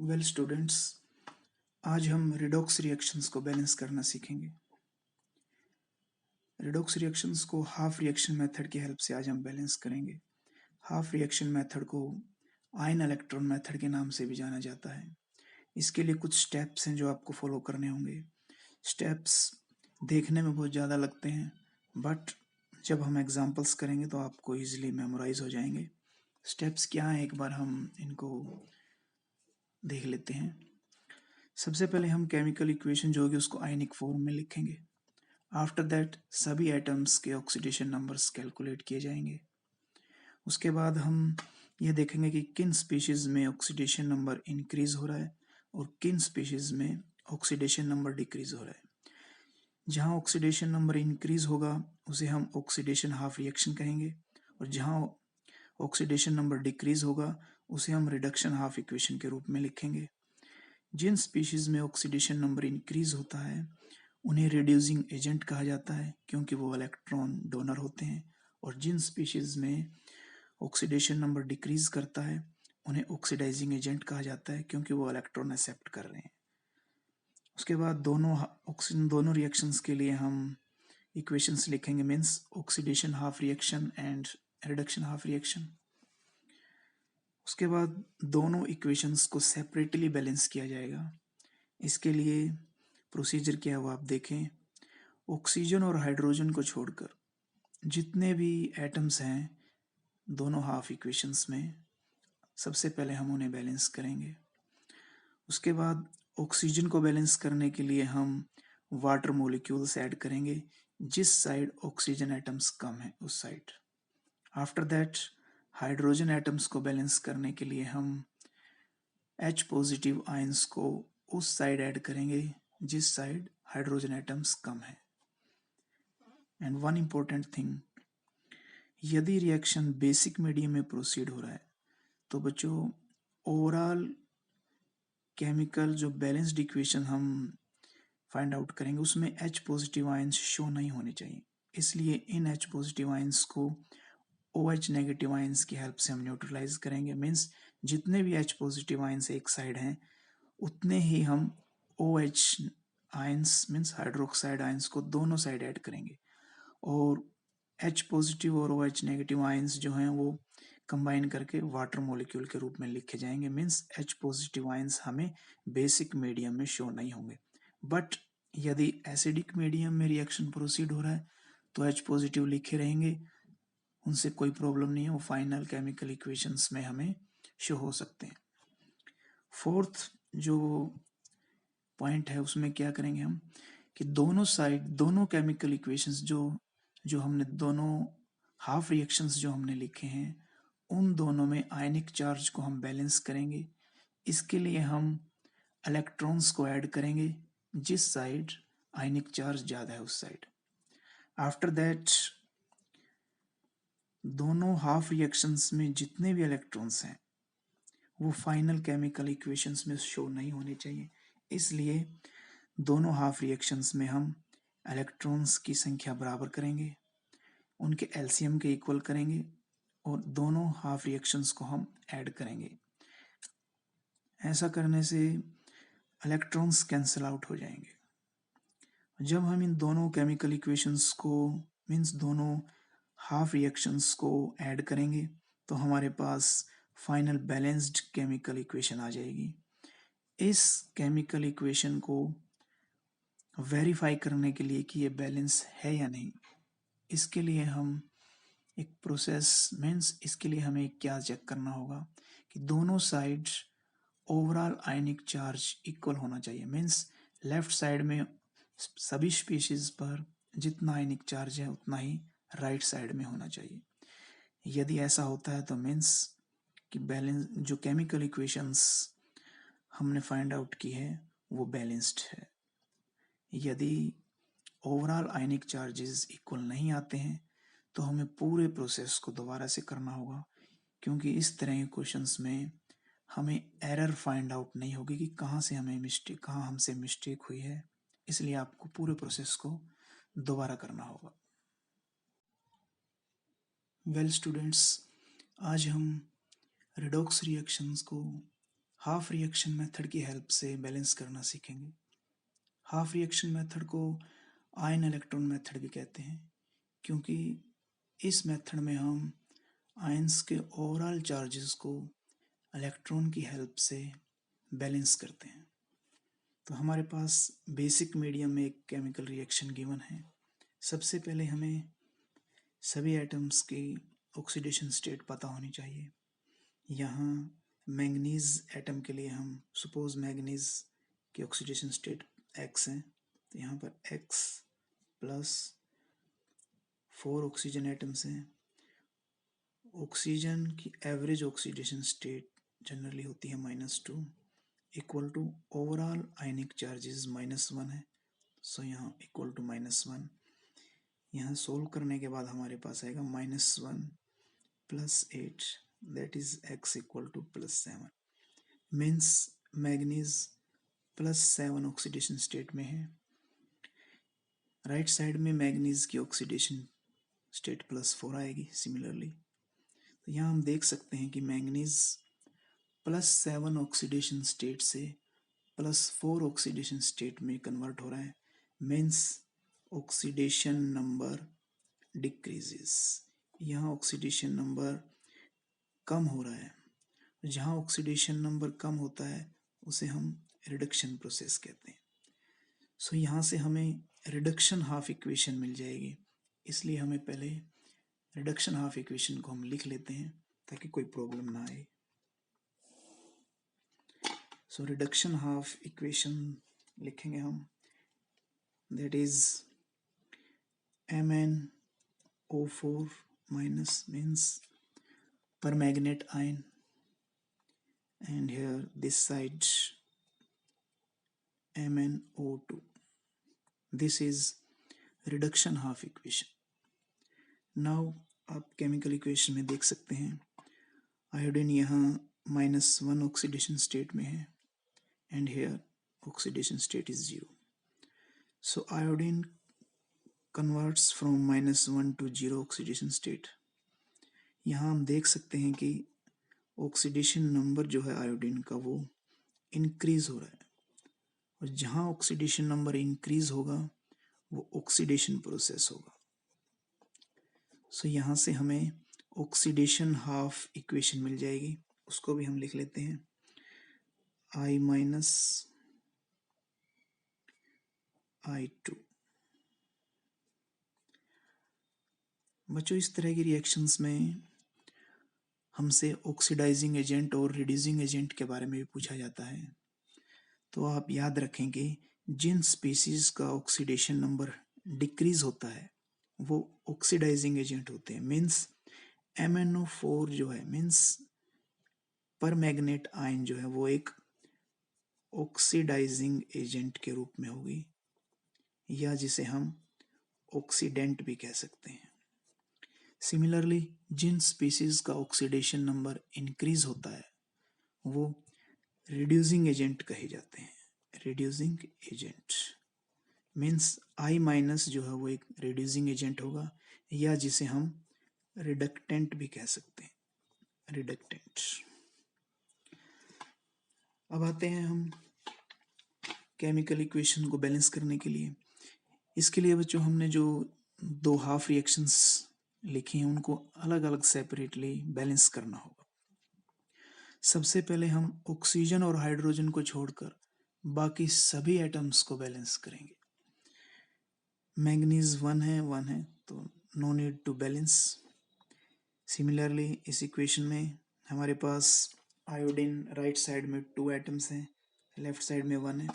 Well students, आज हम redox reactions को बैलेंस करना सीखेंगे। रिडॉक्स रिएक्शंस को हाफ रिएक्शन मेथड की हेल्प से आज हम बैलेंस करेंगे। हाफ रिएक्शन मेथड को आयन इलेक्ट्रॉन मेथड के नाम से भी जाना जाता है। इसके लिए कुछ स्टेप्स हैं जो आपको फॉलो करने होंगे। स्टेप्स देखने में बहुत ज़्यादा लगते हैं, बट जब हम एग्जांपल्स करेंगे तो आपको ईजिली मेमोराइज हो जाएंगे। स्टेप्स क्या हैं, एक बार हम इनको देख लेते हैं। सबसे पहले हम केमिकल इक्वेशन जो होगी उसको आयनिक फॉर्म में लिखेंगे। आफ्टर दैट सभी एटम्स के ऑक्सीडेशन नंबर्स कैलकुलेट किए जाएंगे। उसके बाद हम ये देखेंगे कि किन स्पीशीज़ में ऑक्सीडेशन नंबर इंक्रीज हो रहा है और किन स्पीशीज़ में ऑक्सीडेशन नंबर डिक्रीज हो रहा है। जहाँ ऑक्सीडेशन नंबर इंक्रीज होगा उसे हम ऑक्सीडेशन हाफ रिएक्शन कहेंगे, और जहाँ ऑक्सीडेशन नंबर डिक्रीज होगा उसे हम रिडक्शन हाफ इक्वेशन के रूप में लिखेंगे। जिन स्पीशीज़ में ऑक्सीडेशन नंबर इंक्रीज होता है उन्हें रिड्यूसिंग एजेंट कहा जाता है, क्योंकि वो इलेक्ट्रॉन डोनर होते हैं, और जिन स्पीशीज़ में ऑक्सीडेशन नंबर डिक्रीज करता है उन्हें ऑक्सीडाइजिंग एजेंट कहा जाता है, क्योंकि वो इलेक्ट्रॉन एक्सेप्ट कर रहे हैं। उसके बाद दोनों रिएक्शंस के लिए हम इक्वेशंस लिखेंगे, means oxidation half reaction and reduction half reaction. उसके बाद दोनों इक्वेशंस को सेपरेटली बैलेंस किया जाएगा। इसके लिए प्रोसीजर क्या है वो आप देखें। ऑक्सीजन और हाइड्रोजन को छोड़कर जितने भी एटम्स हैं दोनों हाफ इक्वेशंस में, सबसे पहले हम उन्हें बैलेंस करेंगे। उसके बाद ऑक्सीजन को बैलेंस करने के लिए हम वाटर मॉलिक्यूल्स ऐड करेंगे। जिस साइड ऑक्सीजन एटम्स कम है उस side. After that hydrogen atoms को बैलेंस करने के लिए हम H पॉजिटिव आयंस को उस साइड ऐड करेंगे जिस साइड हाइड्रोजन एटम्स कम है। एंड वन इम्पोर्टेंट थिंग, यदि रिएक्शन बेसिक मीडियम में प्रोसीड हो रहा है तो बच्चों ओवरऑल केमिकल जो बैलेंस्ड इक्वेशन हम फाइंड आउट करेंगे उसमें H पॉजिटिव आयंस शो नहीं होने चाहिए। इसलिए इन H पॉजिटिव आयंस को OH नेगेटिव आयंस की हेल्प से हम न्यूट्रलाइज करेंगे। मीन्स जितने भी H पॉजिटिव आयंस एक साइड हैं उतने ही हम OH ions means hydroxide ions को दोनों साइड ऐड करेंगे, और H पॉजिटिव और OH नेगेटिव आयंस जो हैं वो कंबाइन करके वाटर मॉलिक्यूल के रूप में लिखे जाएंगे। मीन्स H पॉजिटिव आयंस हमें बेसिक मीडियम में शो नहीं होंगे, बट यदि एसिडिक मीडियम में रिएक्शन प्रोसीड हो रहा है तो H पॉजिटिव लिखे रहेंगे, उनसे कोई प्रॉब्लम नहीं है, वो फाइनल केमिकल इक्वेशंस में हमें शो हो सकते हैं। फोर्थ जो पॉइंट है उसमें क्या करेंगे हम कि दोनों साइड दोनों केमिकल इक्वेशंस जो जो हमने दोनों हाफ रिएक्शंस जो हमने लिखे हैं उन दोनों में आयनिक चार्ज को हम बैलेंस करेंगे। इसके लिए हम इलेक्ट्रॉन्स को ऐड करेंगे जिस साइड आयनिक चार्ज ज़्यादा है उस साइड। आफ्टर दैट दोनों हाफ रिएक्शंस में जितने भी इलेक्ट्रॉन्स हैं वो फाइनल केमिकल इक्वेशंस में शो नहीं होने चाहिए। इसलिए दोनों हाफ रिएक्शंस में हम इलेक्ट्रॉन्स की संख्या बराबर करेंगे, उनके एलसीएम के इक्वल करेंगे, और दोनों हाफ रिएक्शंस को हम ऐड करेंगे। ऐसा करने से इलेक्ट्रॉन्स कैंसिल आउट हो जाएंगे। जब हम इन दोनों केमिकल इक्वेशंस को मीन्स दोनों हाफ रिएक्शंस को ऐड करेंगे तो हमारे पास फाइनल बैलेंस्ड केमिकल इक्वेशन आ जाएगी। इस केमिकल इक्वेशन को वेरीफाई करने के लिए कि ये बैलेंस है या नहीं, इसके लिए हम एक प्रोसेस मीन्स इसके लिए हमें क्या चेक करना होगा कि दोनों साइड ओवरऑल आयनिक चार्ज इक्वल होना चाहिए। मीन्स लेफ्ट साइड में सभी स्पीशीज पर जितना आयनिक चार्ज है उतना ही राइट साइड में होना चाहिए। यदि ऐसा होता है तो मीन्स कि बैलेंस जो केमिकल इक्वेशंस हमने फाइंड आउट की है वो बैलेंस्ड है। यदि ओवरऑल आयनिक चार्जेस इक्वल नहीं आते हैं तो हमें पूरे प्रोसेस को दोबारा से करना होगा, क्योंकि इस तरह के क्वेश्चंस में हमें एरर फाइंड आउट नहीं होगी कि कहाँ हमसे मिस्टेक हुई है। इसलिए आपको पूरे प्रोसेस को दोबारा करना होगा। वेल स्टूडेंट्स, आज हम रिडॉक्स रिएक्शंस को हाफ रिएक्शन मेथड की हेल्प से बैलेंस करना सीखेंगे। हाफ रिएक्शन मेथड को आयन इलेक्ट्रॉन मेथड भी कहते हैं, क्योंकि इस मेथड में हम आयंस के ओवरऑल चार्जेस को इलेक्ट्रॉन की हेल्प से बैलेंस करते हैं। तो हमारे पास बेसिक मीडियम में एक केमिकल रिएक्शन गिवन है। सबसे पहले हमें सभी एटम्स की ऑक्सीडेशन स्टेट पता होनी चाहिए। यहाँ मैंगनीज एटम के लिए हम सपोज मैंगनीज की ऑक्सीडेशन स्टेट X है, तो यहाँ पर X प्लस 4 ऑक्सीजन एटम्स हैं। ऑक्सीजन की एवरेज ऑक्सीडेशन स्टेट जनरली होती है -2 equal to overall ionic charges -1 है, सो यहाँ इक्वल टू -1। यहाँ सोल्व करने के बाद हमारे पास आएगा -1 plus 8 that is X equal to +7 means manganese +7 oxidation state में है। राइट साइड में मैग्नीज की ऑक्सीडेशन स्टेट +4 आएगी सिमिलरली। तो यहाँ हम देख सकते हैं कि मैग्नीज +7 ऑक्सीडेशन स्टेट से +4 ऑक्सीडेशन स्टेट में कन्वर्ट हो रहा है, मीन्स ऑक्सीडेशन नंबर डिक्रीजेस। यहाँ ऑक्सीडेशन नंबर कम हो रहा है। जहाँ ऑक्सीडेशन नंबर कम होता है उसे हम रिडक्शन प्रोसेस कहते हैं। सो यहाँ से हमें रिडक्शन हाफ इक्वेशन मिल जाएगी, इसलिए हमें पहले रिडक्शन हाफ इक्वेशन को हम लिख लेते हैं ताकि कोई प्रॉब्लम ना आए। सो रिडक्शन हाफ इक्वेशन लिखेंगे हम, that is MnO4 minus means permanganate ion, and here this side MnO2. This is reduction half equation. Now आप केमिकल इक्वेशन में देख सकते हैं आयोडीन यहाँ -1 ऑक्सीडेशन स्टेट में है and here oxidation state is 0. So iodine converts from -1 to 0 oxidation state. यहाँ हम देख सकते हैं कि ऑक्सीडेशन नंबर जो है आयोडीन का वो इंक्रीज हो रहा है, और जहाँ ऑक्सीडेशन नंबर इंक्रीज होगा वो ऑक्सीडेशन प्रोसेस होगा। सो यहाँ से हमें ऑक्सीडेशन हाफ इक्वेशन मिल जाएगी, उसको भी हम लिख लेते हैं I-I2। बच्चों इस तरह की रिएक्शंस में हमसे ऑक्सीडाइजिंग एजेंट और रिड्यूसिंग एजेंट के बारे में भी पूछा जाता है। तो आप याद रखें कि जिन स्पीसीज का ऑक्सीडेशन नंबर डिक्रीज होता है वो ऑक्सीडाइजिंग एजेंट होते हैं, मीन्स MnO4 जो है मीन्स परमैग्नेट आयन जो है वो एक ऑक्सीडाइजिंग एजेंट के रूप में होगी, या जिसे हम ऑक्सीडेंट भी कह सकते हैं। सिमिलरली जिन स्पीसीज का ऑक्सीडेशन नंबर इंक्रीज होता है वो रिड्यूसिंग एजेंट कहे जाते हैं। रिड्यूसिंग एजेंट मीन्स I- जो है वो एक रिड्यूसिंग एजेंट होगा, या जिसे हम रिडक्टेंट भी कह सकते हैं, रिडक्टेंट। अब आते हैं हम केमिकल इक्वेशन को बैलेंस करने के लिए। इसके लिए बच्चों हमने जो दो हाफ रिएक्शंस लिखी हैं उनको अलग अलग सेपरेटली बैलेंस करना होगा। सबसे पहले हम ऑक्सीजन और हाइड्रोजन को छोड़कर बाकी सभी एटम्स को बैलेंस करेंगे। मैंगनीज 1 है तो no need to balance. Similarly इस इक्वेशन में हमारे पास आयोडीन राइट साइड में 2 एटम्स हैं, लेफ्ट साइड में 1 है।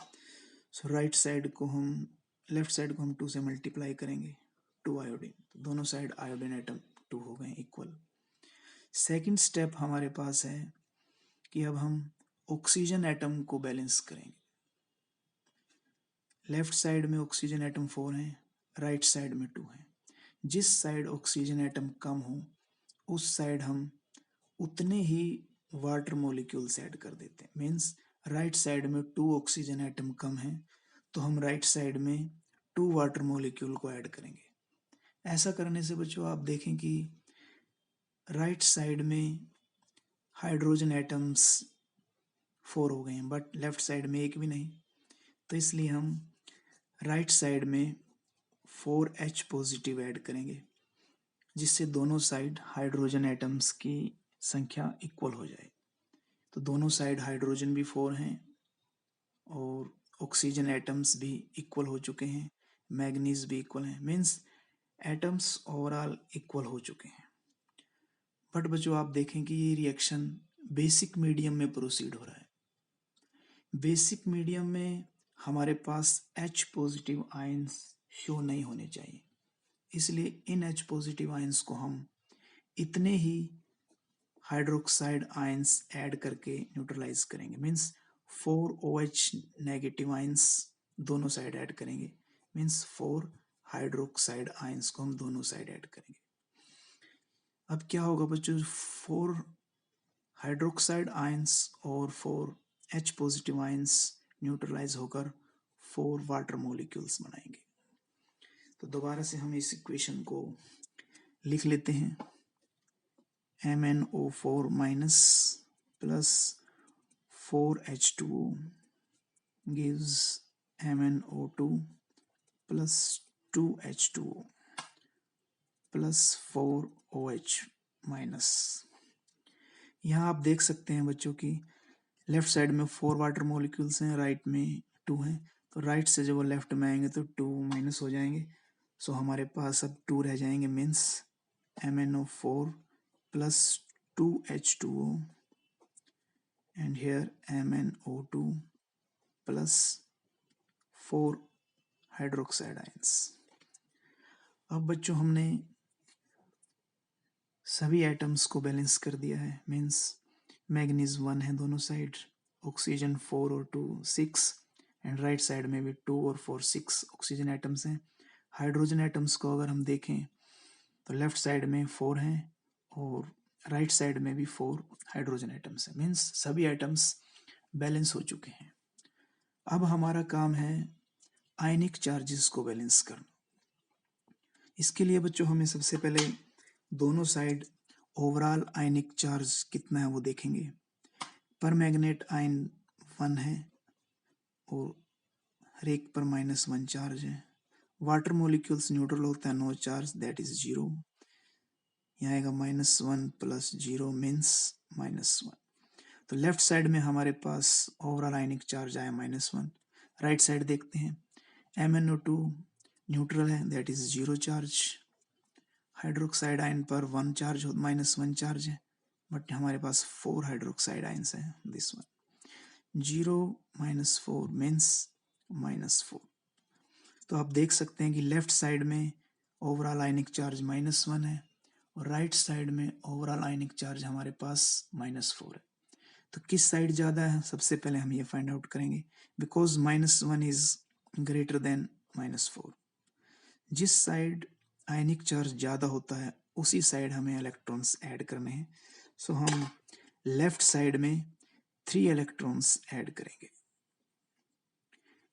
सो राइट साइड को हम लेफ्ट साइड को हम 2 से मल्टीप्लाई करेंगे, 2 आयोडीन, तो दोनों साइड आयोडीन एटम 2 हो गए इक्वल। सेकंड स्टेप हमारे पास है कि अब हम ऑक्सीजन एटम को बैलेंस करेंगे। लेफ्ट साइड में ऑक्सीजन एटम 4 हैं, राइट साइड में 2 हैं। जिस साइड ऑक्सीजन एटम कम हो उस साइड हम उतने ही वाटर मॉलिक्यूल्स ऐड कर देते हैं, मीन्स राइट साइड में 2 ऑक्सीजन एटम कम है तो हम राइट साइड में 2 वाटर मॉलिक्यूल को ऐड करेंगे। ऐसा करने से बच्चों आप देखें कि राइट साइड में हाइड्रोजन एटम्स 4 हो गए हैं, बट लेफ्ट साइड में एक भी नहीं, तो इसलिए हम राइट साइड में 4H पॉजिटिव ऐड करेंगे, जिससे दोनों साइड हाइड्रोजन एटम्स की संख्या इक्वल हो जाए। तो दोनों साइड हाइड्रोजन भी 4 हैं और ऑक्सीजन एटम्स भी इक्वल हो चुके हैं, मैग्नीज भी इक्वल हैं, मीन्स एटम्स ओवरऑल इक्वल हो चुके हैं। बट बच्चों आप देखें कि ये रिएक्शन बेसिक मीडियम में प्रोसीड हो रहा है। बेसिक मीडियम में हमारे पास H पॉजिटिव आयंस शो नहीं होने चाहिए, इसलिए इन H पॉजिटिव आयंस को हम इतने ही हाइड्रोक्साइड आयंस ऐड करके न्यूट्रलाइज करेंगे, मीन्स 4OH नेगेटिव आयंस दोनों साइड ऐड करेंगे, मीन्स 4 हाइड्रोक्साइड आयंस को हम दोनों साइड ऐड करेंगे। अब क्या होगा बच्चों, 4 हाइड्रोक्साइड आयंस और 4H पॉजिटिव आयंस न्यूट्रलाइज होकर 4 वाटर मॉलिक्यूल्स बनाएंगे। तो दोबारा से हम इस इक्वेशन को लिख लेते हैं, MnO4 minus plus 4H2O gives MnO2 plus 2H2O plus 4OH minus. यहाँ आप देख सकते हैं बच्चों की लेफ्ट साइड में 4 वाटर मॉलिक्यूल्स हैं, राइट में 2 हैं, तो राइट से जब वो लेफ्ट में आएंगे तो 2 माइनस हो जाएंगे, सो हमारे पास अब 2 रह जाएंगे, means MnO4 plus 2H2O and here MnO2 plus 4 hydroxide ions. अब बच्चों हमने सभी एटम्स को बैलेंस कर दिया है, मीन्स मैग्नीज 1 है दोनों साइड, ऑक्सीजन 4 और 2 6, एंड राइट साइड में भी 2 और 4 6 ऑक्सीजन एटम्स हैं। हाइड्रोजन एटम्स को अगर हम देखें तो लेफ्ट साइड में 4 हैं और राइट साइड में भी 4 हाइड्रोजन एटम्स हैं, मीन्स सभी एटम्स बैलेंस हो चुके हैं। अब हमारा काम है आयनिक चार्जेस को बैलेंस करना। इसके लिए बच्चों हमें सबसे पहले दोनों साइड ओवरऑल आयनिक चार्ज कितना है वो देखेंगे। पर मैग्नेट आयन 1 है और हर एक पर -1 चार्ज है। वाटर मॉलिक्यूल्स न्यूट्रल होता है, नो चार्ज, दैट इज 0। यहाँ आएगा -1 प्लस 0 मीन्स -1। तो लेफ्ट साइड में हमारे पास ओवरऑल आयनिक चार्ज आया -1। राइट साइड देखते हैं, MnO2 न्यूट्रल है, that is 0 charge. Hydroxide ion पर 1 चार्ज -1 चार्ज है, बट हमारे पास 4 हाइड्रोक्साइड आयंस हैं, दिस वन 0 -4 मीन्स -4। तो आप देख सकते हैं कि लेफ्ट साइड में ओवरऑल आयनिक चार्ज -1 है और राइट साइड में ओवरऑल आयनिक चार्ज हमारे पास -4 है। तो किस साइड ज़्यादा है, सबसे पहले हम ये फाइंड आउट करेंगे, बिकॉज -1 इज ग्रेटर देन -4। जिस साइड आयनिक चार्ज ज़्यादा होता है उसी साइड हमें इलेक्ट्रॉन्स ऐड करने हैं। सो हम लेफ्ट साइड में 3 इलेक्ट्रॉन्स ऐड करेंगे,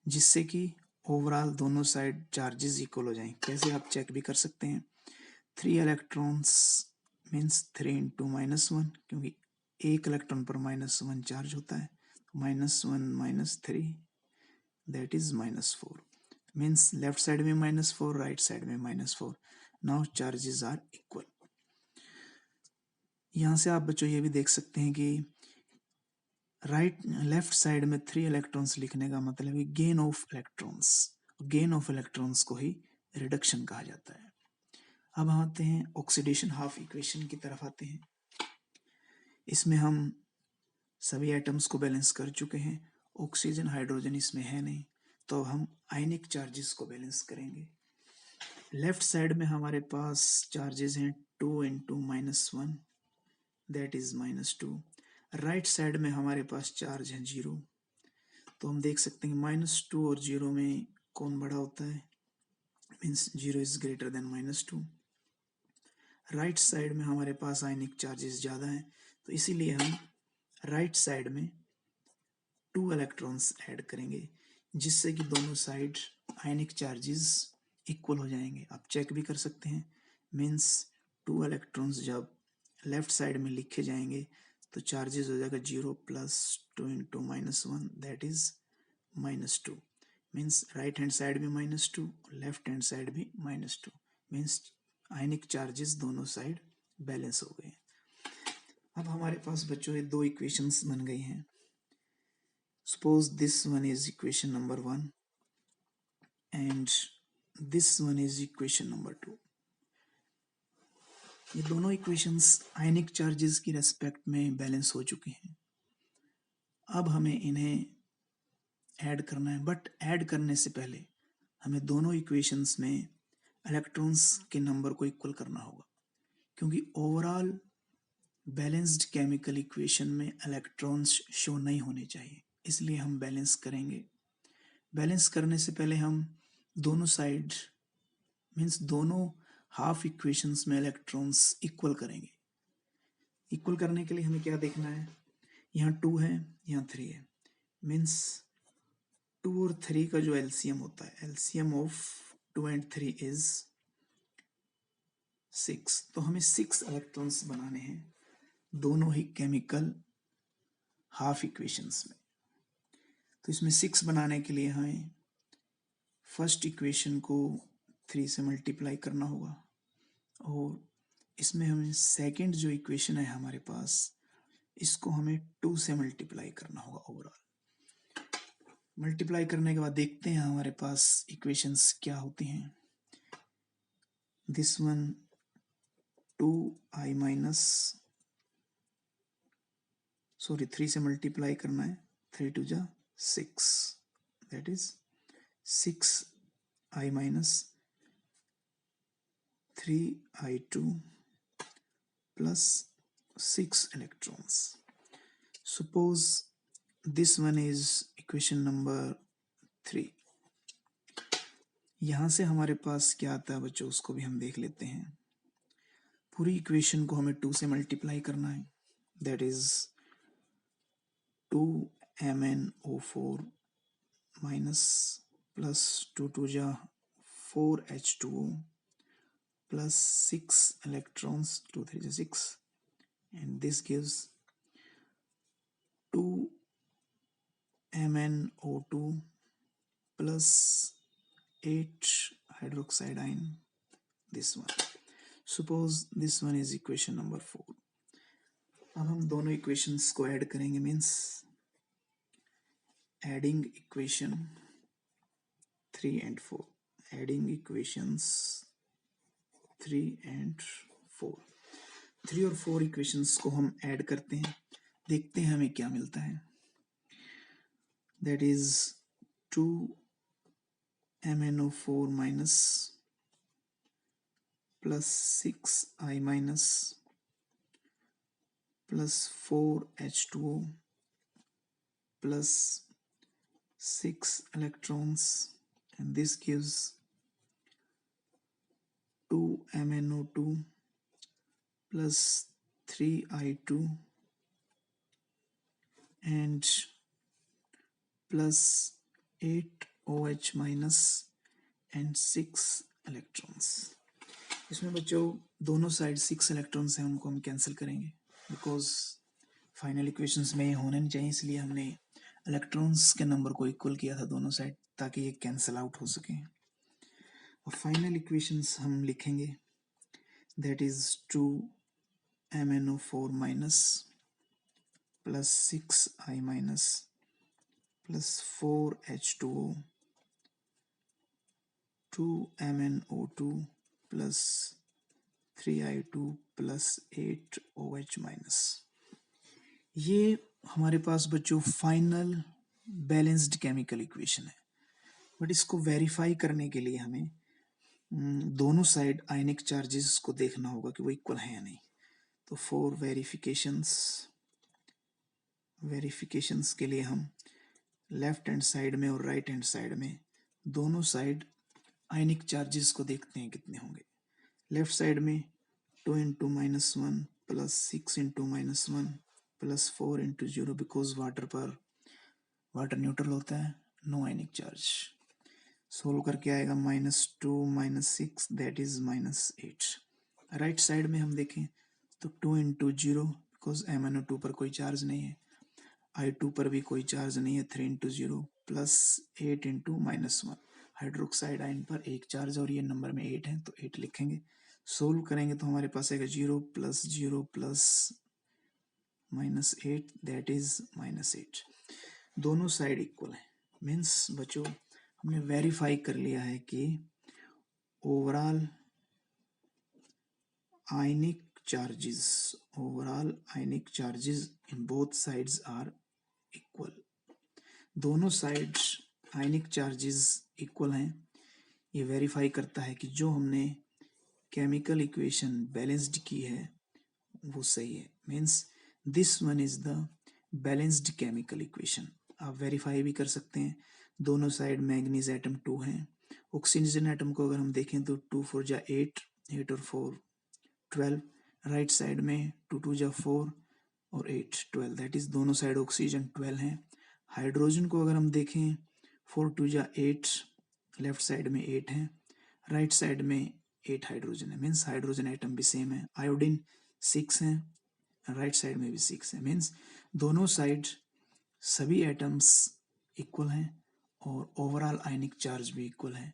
जिससे कि ओवरऑल दोनों साइड चार्जेस इक्वल हो जाएं। कैसे आप चेक भी कर सकते हैं, 3 इलेक्ट्रॉन्स मीन्स 3 इंटू -1, क्योंकि एक इलेक्ट्रॉन पर -1 चार्ज होता है, -1 -3 that is -4, means left side में -4, राइट साइड में -4। Now charges are equal. यहाँ से आप बच्चों ये भी देख सकते हैं कि लेफ्ट साइड में 3 इलेक्ट्रॉन्स लिखने का मतलब है gain of electrons. Gain of electrons को ही रिडक्शन कहा जाता है। अब आते हैं ऑक्सीडेशन हाफ इक्वेशन की तरफ आते हैं। इसमें हम सभी एटम्स को बैलेंस कर चुके हैं, ऑक्सीजन हाइड्रोजन इसमें है नहीं, तो हम आयनिक चार्जेस को बैलेंस करेंगे। लेफ्ट साइड में हमारे पास चार्जेस हैं 2 into -1 that is -2। Right side में हमारे पास चार्ज है 0, तो हम देख सकते हैं -2 और 0 में कौन बड़ा होता है, means 0 is greater than -2। Right side में हमारे पास आयनिक चार्जेस ज़्यादा हैं, तो इसीलिए हम राइट साइड में 2 इलेक्ट्रॉन्स ऐड करेंगे, जिससे कि दोनों साइड आयनिक चार्जेस इक्वल हो जाएंगे। आप चेक भी कर सकते हैं, मीन्स 2 इलेक्ट्रॉन्स जब लेफ्ट साइड में लिखे जाएंगे तो चार्जेस हो जाएगा 0 plus 2 into -1 that is -2 means right hand side भी -2 लेफ्ट हैंड साइड भी -2 मीन्स आयनिक चार्जेस दोनों साइड बैलेंस हो गए। अब हमारे पास बच्चों ये दो इक्वेशंस बन गई हैं। Suppose this one is equation number 1 and this one is equation number 2। ये दोनों इक्वेशंस आयनिक चार्जेस की रेस्पेक्ट में बैलेंस हो चुकी हैं। अब हमें इन्हें ऐड करना है, बट ऐड करने से पहले हमें दोनों इक्वेशंस में इलेक्ट्रॉन्स के नंबर को इक्वल करना होगा, क्योंकि ओवरऑल बैलेंस्ड केमिकल इक्वेशन में इलेक्ट्रॉन्स शो नहीं होने चाहिए, इसलिए हम बैलेंस करेंगे। बैलेंस करने से पहले हम दोनों साइड मीन्स दोनों हाफ इक्वेशंस में इलेक्ट्रॉन्स इक्वल करेंगे। इक्वल करने के लिए हमें क्या देखना है, यहाँ 2 है यहाँ 3 है, मीन्स 2 और 3 का जो एलसीएम होता है, एलसीएम ऑफ 2 एंड 3 इज 6। तो हमें 6 इलेक्ट्रॉन्स बनाने हैं दोनों ही केमिकल हाफ इक्वेशंस में। तो इसमें 6 बनाने के लिए हमें फर्स्ट इक्वेशन को 3 से मल्टीप्लाई करना होगा और इसमें हमें सेकंड जो इक्वेशन है हमारे पास, इसको हमें 2 से मल्टीप्लाई करना होगा ओवरऑल। मल्टीप्लाई करने के बाद देखते हैं हमारे पास इक्वेशंस क्या होती हैं। दिस वन 2i माइनस 3 से मल्टीप्लाई करना है, 3 2 जा 6 that is 6i minus 3i2 plus 6 electrons. Suppose this one is equation number 3। यहाँ से हमारे पास क्या आता है बच्चों, उसको भी हम देख लेते हैं। पूरी इक्वेशन को हमें 2 से मल्टीप्लाई करना है, that is 2MnO4 minus plus 2 2 जा 4H2O plus 6 electrons, 2 3 is 6, and this gives 2MnO2 plus 8 hydroxide ion, this one. Suppose this one is equation number 4। अब हम दोनों इक्वेशंस को ऐड करेंगे, means adding equation 3 and 4, adding equations 3 and 4। 3 और 4 equations को हम add करते हैं, देखते हैं हमें क्या मिलता है। That is 2MnO4 minus plus 6i minus plus 4H2O plus 6 electrons, and this gives 2MnO2 plus 3I2 and plus 8OH minus and 6 electrons। इसमें बच्चों दोनों साइड 6 इलेक्ट्रॉन्स हैं, उनको हम कैंसिल करेंगे बिकॉज फाइनल इक्वेशंस में ये होने नहीं चाहिए, इसलिए हमने इलेक्ट्रॉन्स के नंबर को इक्वल किया था दोनों साइड, ताकि ये कैंसिल आउट हो सके। और फाइनल इक्वेशंस हम लिखेंगे, that is 2MnO4 minus plus 6i minus plus 4H2O 2MnO2 plus 3I2 plus 8OH minus. ये हमारे पास बच्चों फाइनल बैलेंस्ड केमिकल इक्वेशन है, बट इसको वेरीफाई करने के लिए हमें दोनों साइड आयनिक चार्जेस को देखना होगा कि वो इक्वल है या नहीं। तो फॉर वेरिफिकेशंस के लिए हम लेफ्ट हैंड साइड में और राइट हैंड साइड में दोनों साइड आयनिक चार्जेस को देखते हैं कितने होंगे। लेफ्ट साइड में 2 into -1 plus 6 into -1 plus 4 into 0, because water neutral होता है, नो आयनिक चार्ज। सोल्व करके आएगा -2 -6 दैट इज -8। राइट साइड में हम देखें तो 2 इंटू 0 बिकॉज MnO2 पर कोई चार्ज नहीं है, I2 पर भी कोई चार्ज नहीं है, 3 × 0 प्लस 8 × -1। हाइड्रोक्साइड आयन पर एक चार्ज और ये नंबर में 8 है तो 8 लिखेंगे। सोल्व करेंगे तो हमारे पास आएगा 0 + 0 + -8 दैट इज -8। दोनों साइड इक्वल है, मीन्स बच्चों हमने वेरीफाई कर लिया है कि overall ionic charges in both sides are equal. दोनों साइड्स आयनिक चार्जेस इक्वल हैं। ये वेरीफाई करता है कि जो हमने केमिकल इक्वेशन बैलेंस्ड की है वो सही है, means this one is the balanced chemical equation. आप वेरीफाई भी कर सकते हैं। दोनों साइड मैग्नीज एटम 2 हैं। ऑक्सीजन एटम को अगर हम देखें तो 2 × 4 = 8, 8 और 4 12। राइट साइड में 2 × 2 = 4 और 8 12, दैट इज दोनों साइड ऑक्सीजन 12 हैं। हाइड्रोजन को अगर हम देखें 4 × 2 = 8, लेफ्ट साइड में 8 है, राइट साइड में 8 हाइड्रोजन है, मीन्स हाइड्रोजन एटम भी सेम है। आयोडीन 6 है, राइट साइड में भी 6 है, मीन्स दोनों साइड सभी एटम्स इक्वल हैं और ओवरऑल आयनिक चार्ज भी इक्वल है।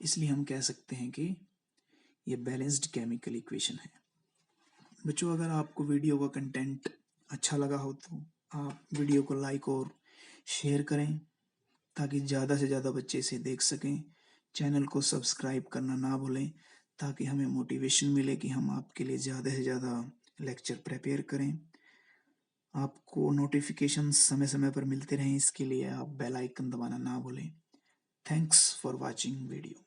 इसलिए हम कह सकते हैं कि ये बैलेंस्ड केमिकल इक्वेशन है। बच्चों अगर आपको वीडियो का कंटेंट अच्छा लगा हो तो आप वीडियो को लाइक और शेयर करें ताकि ज़्यादा से ज़्यादा बच्चे इसे देख सकें। चैनल को सब्सक्राइब करना ना भूलें ताकि हमें मोटिवेशन मिले कि हम आपके लिए ज़्यादा से ज़्यादा लेक्चर प्रिपेयर करें। आपको नोटिफिकेशन समय समय पर मिलते रहें, इसके लिए आप बेल आइकन दबाना ना भूलें। Thanks for watching video.